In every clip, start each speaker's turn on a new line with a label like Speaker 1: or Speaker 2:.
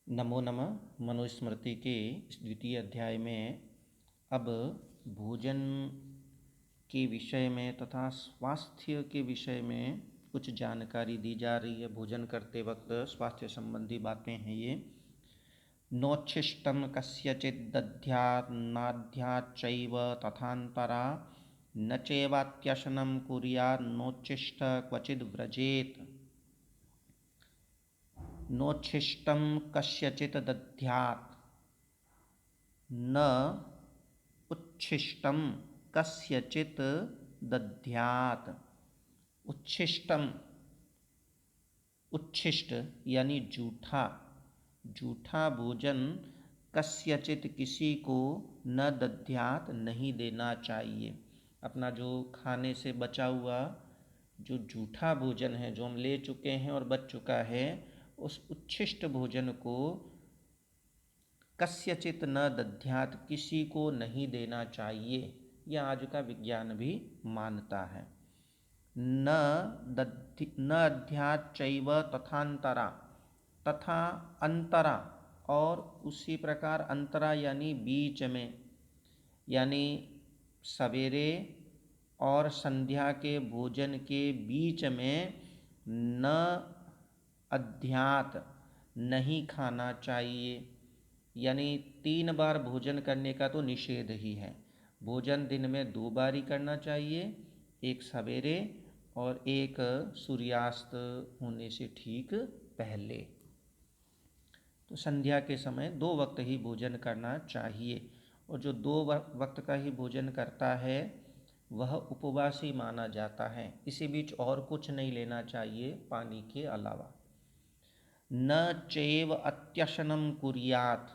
Speaker 1: नमो नमः। मनुस्मृति के इस द्वितीय अध्याय में अब भोजन के विषय में तथा स्वास्थ्य के विषय में कुछ जानकारी दी जा रही है। भोजन करते वक्त स्वास्थ्य संबंधी बातें हैं ये। नोच्छिष्टं कस्यचित् दद्यात् नाद्याच्चैव तथान्तरा न चैवात्यशनं कुर्यात् नोच्छिष्ट क्वचिद् व्रजेत्। नोच्छिष्टं कस्यचित् दद्यात् न उच्छिष्टं कस्यचित् दद्यात्। उच्छिष्टम, उच्छिष्ट यानी जूठा, जूठा भोजन कस्यचित किसी को न दद्यात् नहीं देना चाहिए। अपना जो खाने से बचा हुआ जो जूठा भोजन है, जो हम ले चुके हैं और बच चुका है, उस उच्छिष्ट भोजन को कस्यचित न दद्यात् किसी को नहीं देना चाहिए। यह आज का विज्ञान भी मानता है। न अध्याच्चैव तथांतरा, तथा अंतरा, और उसी प्रकार अंतरा यानी बीच में, यानी सवेरे और संध्या के भोजन के बीच में न अध्यात नहीं खाना चाहिए। यानी 3 बार भोजन करने का तो निषेध ही है। भोजन दिन में 2 बार ही करना चाहिए, एक सवेरे और एक सूर्यास्त होने से ठीक पहले। तो संध्या के समय 2 वक्त ही भोजन करना चाहिए, और जो 2 वक्त का ही भोजन करता है वह उपवासी माना जाता है। इसी बीच और कुछ नहीं लेना चाहिए पानी के अलावा। न चैव अत्यशनं कुर्यात्,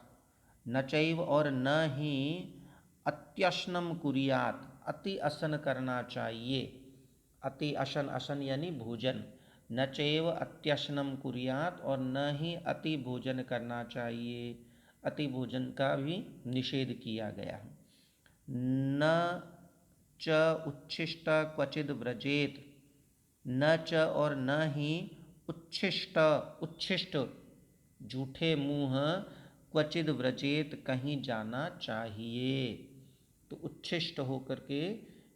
Speaker 1: न चैव और न ही अत्यशनं कुर्यात् अति असन करना चाहिए। अति अशन, अशन यानी भोजन। न चैव अत्यशनं कुर्यात्, और न ही अति भोजन करना चाहिए। अति भोजन का भी निषेध किया गया है। न च उच्छिष्ट क्वचिद् व्रजेत, न च और न ही उच्छिष्ट, उच्छिष्ट झूठे मुँह, क्वचिद् व्रजेत कहीं जाना चाहिए। तो उच्छिष्ट होकर के,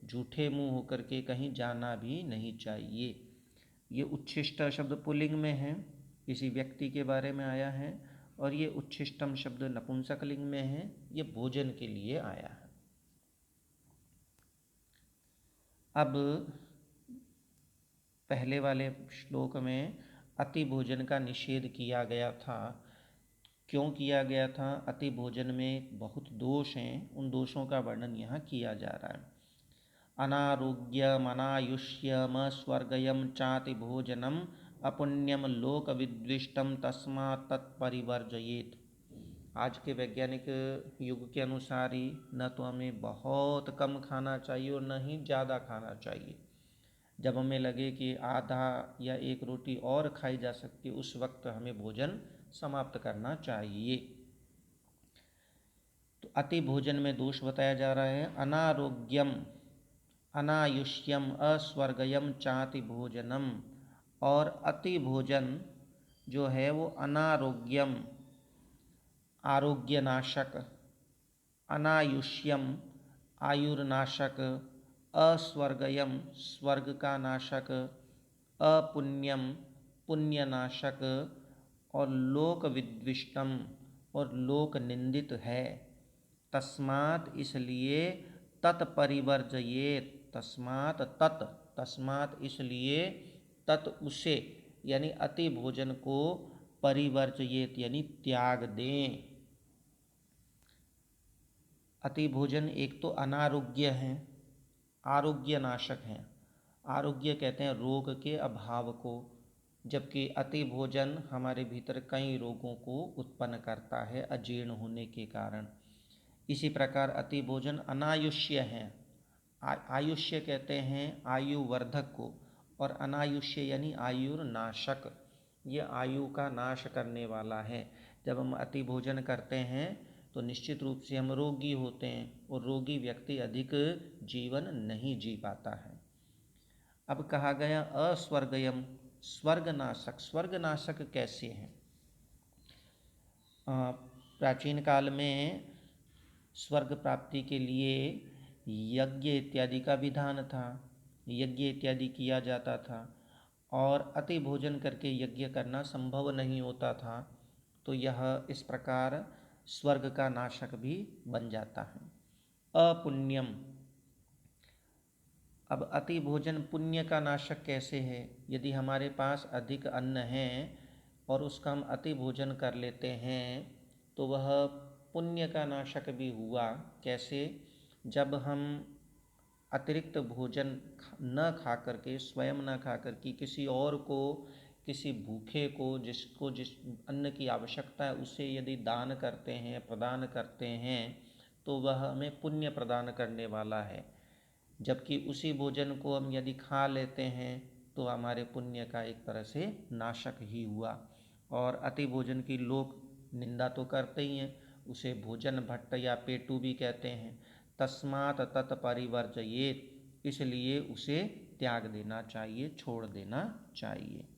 Speaker 1: झूठे मुँह होकर के कहीं जाना भी नहीं चाहिए। ये उच्छिष्ट शब्द पुल्लिंग में है, किसी व्यक्ति के बारे में आया है, और ये उच्छिष्टम शब्द नपुंसकलिंग में है, ये भोजन के लिए आया है। अब पहले वाले श्लोक में अति भोजन का निषेध किया गया था। क्यों किया गया था? अति भोजन में बहुत दोष हैं, उन दोषों का वर्णन यहाँ किया जा रहा है। अनारोग्यम अनायुष्यम स्वर्गयम चाति भोजनम अपुण्यम लोक विद्विष्टम तस्मात् तत्परिवर्जयेत्। आज के वैज्ञानिक युग के अनुसार ही न तो हमें बहुत कम खाना चाहिए और न ही ज़्यादा खाना चाहिए। जब हमें लगे कि आधा या 1 रोटी और खाई जा सकती है, उस वक्त हमें भोजन समाप्त करना चाहिए। तो अति भोजन में दोष बताया जा रहा है। अनारोग्यम अनायुष्यम अस्वर्गयम चाति भोजनम, और अति भोजन जो है वो अनारोग्यम आरोग्यनाशक, अनायुष्यम आयुर्नाशक, अस्वर्गयम स्वर्ग का नाशक, अपुण्यम पुण्यनाशक, और लोक विद्विष्टम और लोक निंदित है। तस्मात् इसलिए, तत्परिवर्जयेत् तस्मात् तत्, तस्मात् इसलिए, तत् उसे यानी अति भोजन को, परिवर्जयेत् यानी त्याग दें। अति भोजन एक तो अनारोग्य है, आरोग्य नाशक है। आरोग्य कहते हैं रोग के अभाव को, जबकि अति भोजन हमारे भीतर कई रोगों को उत्पन्न करता है अजीर्ण होने के कारण। इसी प्रकार अति भोजन अनायुष्य है। आयुष्य कहते हैं आयु वर्धक को, और अनायुष्य यानी आयुर्नाशक, ये आयु का नाश करने वाला है। जब हम अति भोजन करते हैं तो निश्चित रूप से हम रोगी होते हैं, और रोगी व्यक्ति अधिक जीवन नहीं जी पाता है। अब कहा गया अस्वर्गयम, स्वर्गनाशक। स्वर्गनाशक कैसे हैं? प्राचीन काल में स्वर्ग प्राप्ति के लिए यज्ञ इत्यादि का विधान था, यज्ञ इत्यादि किया जाता था और अति भोजन करके यज्ञ करना संभव नहीं होता था, तो यह इस प्रकार स्वर्ग का नाशक भी बन जाता है। अपुण्यम, अब अति भोजन पुण्य का नाशक कैसे है? यदि हमारे पास अधिक अन्न है और उसका हम अति भोजन कर लेते हैं तो वह पुण्य का नाशक भी हुआ। कैसे? जब हम अतिरिक्त भोजन न खा करके, स्वयं न खा करके किसी और को, किसी भूखे को, जिसको जिस अन्न की आवश्यकता है उसे यदि दान करते हैं, प्रदान करते हैं, तो वह हमें पुण्य प्रदान करने वाला है। जबकि उसी भोजन को हम यदि खा लेते हैं तो हमारे पुण्य का एक तरह से नाशक ही हुआ। और अति भोजन की लोग निंदा तो करते ही हैं, उसे भोजन भट्ट या पेटू भी कहते हैं। तस्मात् तत्परिवर्जयेत्, इसलिए उसे त्याग देना चाहिए, छोड़ देना चाहिए।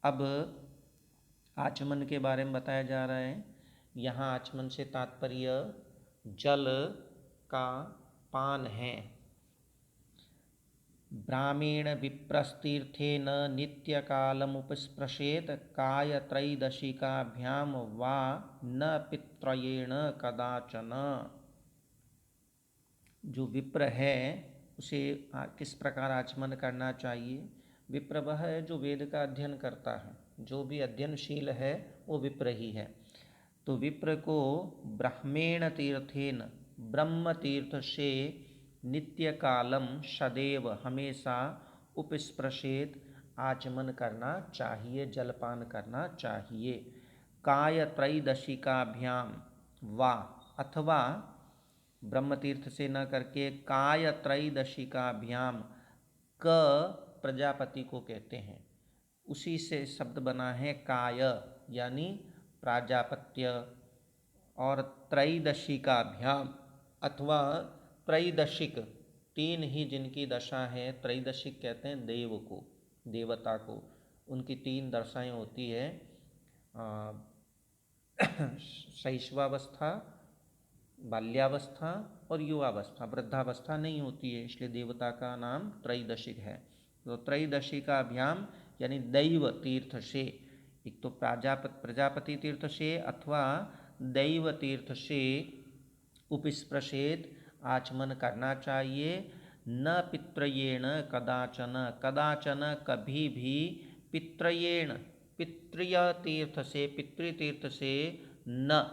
Speaker 1: अब आचमन के बारे में बताया जा रहा है। यहाँ आचमन से तात्पर्य जल का पान है। ब्राह्मीण विप्रस्तीर्थेन नित्यकालमुपस्पृशेत कायत्रैदशिकाभ्याम वा न पित्रयेण कदाचन। जो विप्र है उसे किस प्रकार आचमन करना चाहिए? विप्र वह है जो वेद का अध्ययन करता है, जो भी अध्ययनशील है वो विप्र ही है। तो विप्र को ब्राह्मेण तीर्थेन, ब्रह्म तीर्थ से नित्य कालम सदैव हमेशा उपस्पृशेत आचमन करना चाहिए, जलपान करना चाहिए। काय त्रैदशिकाभ्याम वा, अथवा ब्रह्म तीर्थ से न करके काय त्रैदशिकाभ्याम, क प्रजापति को कहते हैं, उसी से शब्द बना है काय, यानी प्राजापत्य। और त्रैदशिकाभ्याम अथवा त्रैदशिक, तीन ही जिनकी दशा है, त्रैदशिक कहते हैं देव को, देवता को। उनकी तीन दशाएं होती है, शैशवावस्था, बाल्यावस्था और युवावस्था। वृद्धावस्था नहीं होती है, इसलिए देवता का नाम त्रैदशिक है। तो त्रैदशिकाभ्याम यानी दैव तीर्थ से, एक तो प्रजापति तीर्थ से अथवा दैव तीर्थ से उपस्पृशेत आचमन करना चाहिए। न पित्रयेण कदाचन, कदाचन कभी भी, पित्रयेण पितृय तीर्थ से, पितृतीर्थ से न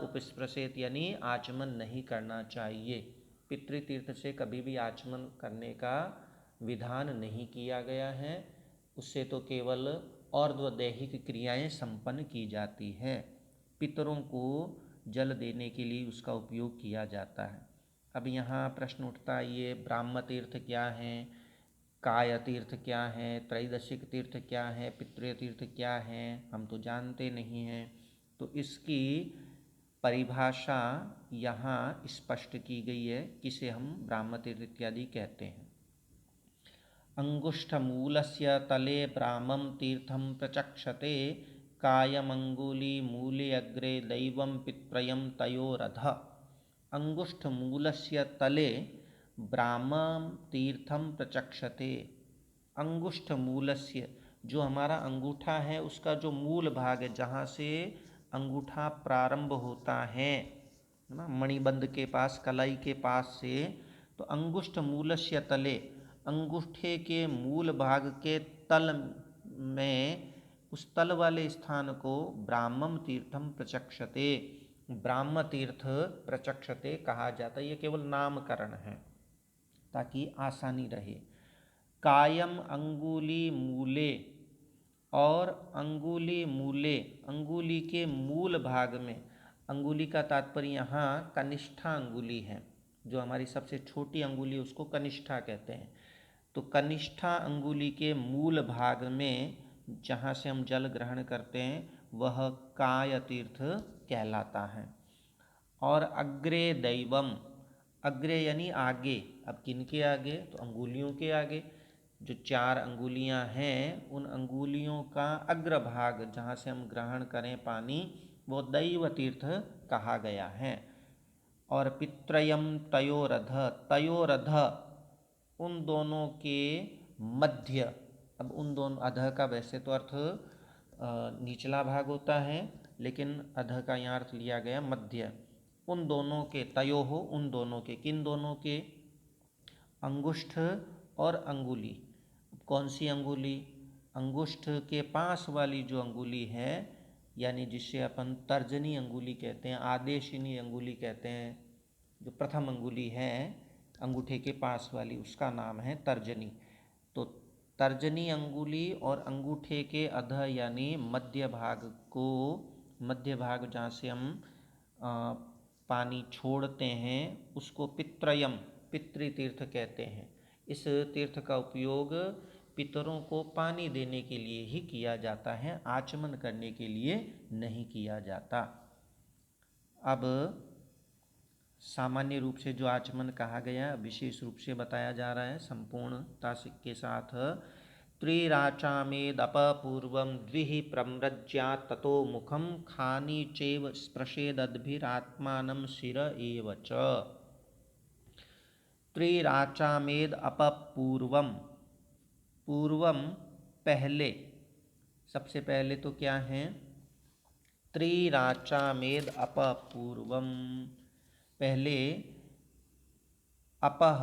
Speaker 1: उपस्पृशेत यानी आचमन नहीं करना चाहिए। पितृतीर्थ से कभी भी आचमन करने का विधान नहीं किया गया है, उससे तो केवल और्ध्वदैहिक क्रियाएं संपन्न की जाती है। पितरों को जल देने के लिए उसका उपयोग किया जाता है। अब यहाँ प्रश्न उठता है, ये ब्राह्म तीर्थ क्या है, काय तीर्थ क्या है, त्रैदशिक तीर्थ क्या है, पितृ तीर्थ क्या है, हम तो जानते नहीं हैं। तो इसकी परिभाषा यहाँ स्पष्ट की गई है, किसे हम ब्राह्म तीर्थ इत्यादि कहते हैं। अंगुष्ठमूलस्य तले ब्राह्मं तीर्थं प्रचक्षते, कायमंगुलीमूले अग्रे दैवं पित्रयं तयोरधः। अंगुष्ठमूलस्य तले ब्राह्मं तीर्थं प्रचक्षते। अंगुष्ठमूलस्य, जो हमारा अंगूठा है उसका जो मूल भाग है, जहाँ से अंगूठा प्रारंभ होता है ना, मणिबंध के पास, कलाई के पास से, तो अंगुष्ठ मूलस्य तले, अंगूठे के मूल भाग के तल में, उस तल वाले स्थान को ब्राह्मम तीर्थम प्रचक्षते, ब्राह्म तीर्थ प्रचक्षते कहा जाता है। ये केवल नामकरण है ताकि आसानी रहे। कायम अंगुली मूले, और अंगुली मूले, अंगुली के मूल भाग में, अंगुली का तात्पर्य यहाँ कनिष्ठा अंगुली है, जो हमारी सबसे छोटी अंगुली उसको कनिष्ठा कहते हैं। तो कनिष्ठा अंगुली के मूल भाग में जहाँ से हम जल ग्रहण करते हैं वह काय तीर्थ कहलाता है। और अग्रे दैवम, अग्रे यानी आगे, अब किनके आगे? तो अंगुलियों के आगे। जो चार अंगुलियां हैं उन अंगुलियों का अग्रभाग, जहाँ से हम ग्रहण करें पानी, वो दैव तीर्थ कहा गया है। और पित्रयम तयोरध, तयोरध उन दोनों के मध्य। अब उन दोनों, अध का वैसे तो अर्थ निचला भाग होता है, लेकिन अध का यहाँ अर्थ लिया गया मध्य। उन दोनों के, तयो हो उन दोनों के, किन दोनों के, अंगुष्ठ और अंगुली। कौन सी अंगुली? अंगुष्ठ के पास वाली जो अंगुली है, यानी जिसे अपन तर्जनी अंगुली कहते हैं, आदेशिनी अंगुली कहते हैं, जो प्रथम अंगुली है अंगूठे के पास वाली, उसका नाम है तर्जनी। तो तर्जनी अंगुली और अंगूठे के अध यानी मध्य भाग को, मध्य भाग जहाँ से हम पानी छोड़ते हैं उसको पित्रयम, पितृतीर्थ कहते हैं। इस तीर्थ का उपयोग पितरों को पानी देने के लिए ही किया जाता है, आचमन करने के लिए नहीं किया जाता। अब सामान्य रूप से जो आचमन कहा गया विशेष रूप से बताया जा रहा है संपूर्णता के साथ। त्रिराचामेदपपूर्वं द्विः प्रम्रज्यात् ततो मुखं खानि चैव स्पृशेदद्भिरात्मानं शिर एव च। त्रिराचामेद अपपूर्वम, पूर्वम पहले, सबसे पहले तो क्या है? त्रिराचामेद अपपूर्वम, पहले अपह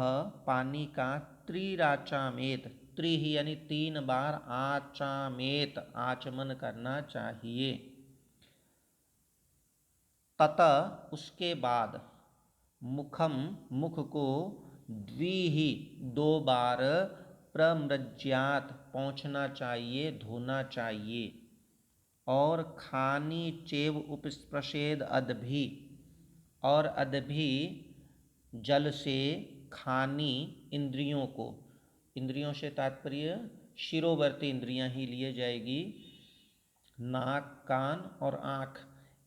Speaker 1: पानी का, त्रिराचामेत, त्रि ही यानी 3 बार, आचामेत आचमन करना चाहिए। ततः उसके बाद, मुखम मुख को, द्विहि 2 बार, प्रमृज्यात पहुँचना चाहिए, धोना चाहिए। और खानी चेव उपस्पृशेद अदभि, और अदभि जल से, खानी इंद्रियों को, इंद्रियों से तात्पर्य शिरोवर्ती इंद्रियां ही लिए जाएगी, नाक, कान और आँख,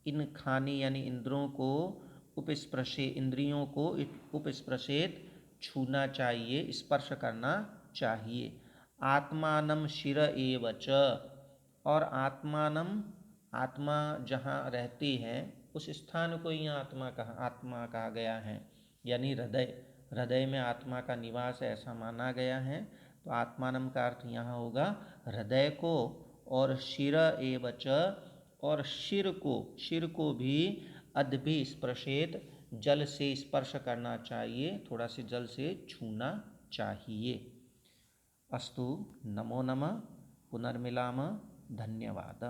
Speaker 1: इन खानी यानी इंद्रियों को, उपस्पृशे इंद्रियों को उपस्पृशेत छूना चाहिए, स्पर्श करना चाहिए। आत्मानं शिर एव च, और आत्मानं, आत्मा जहाँ रहती है उस स्थान को ही आत्मा कहा गया है, यानी हृदय, हृदय में आत्मा का निवास है ऐसा माना गया है। तो आत्मानं का अर्थ यहाँ होगा हृदय को, और शिर एव च, और शिर को भी अद्भि स्पृशेत जल से स्पर्श करना चाहिए, थोड़ा से जल से छूना चाहिए। अस्तु, नमो नमः, पुनर्मिलामः, धन्यवाद।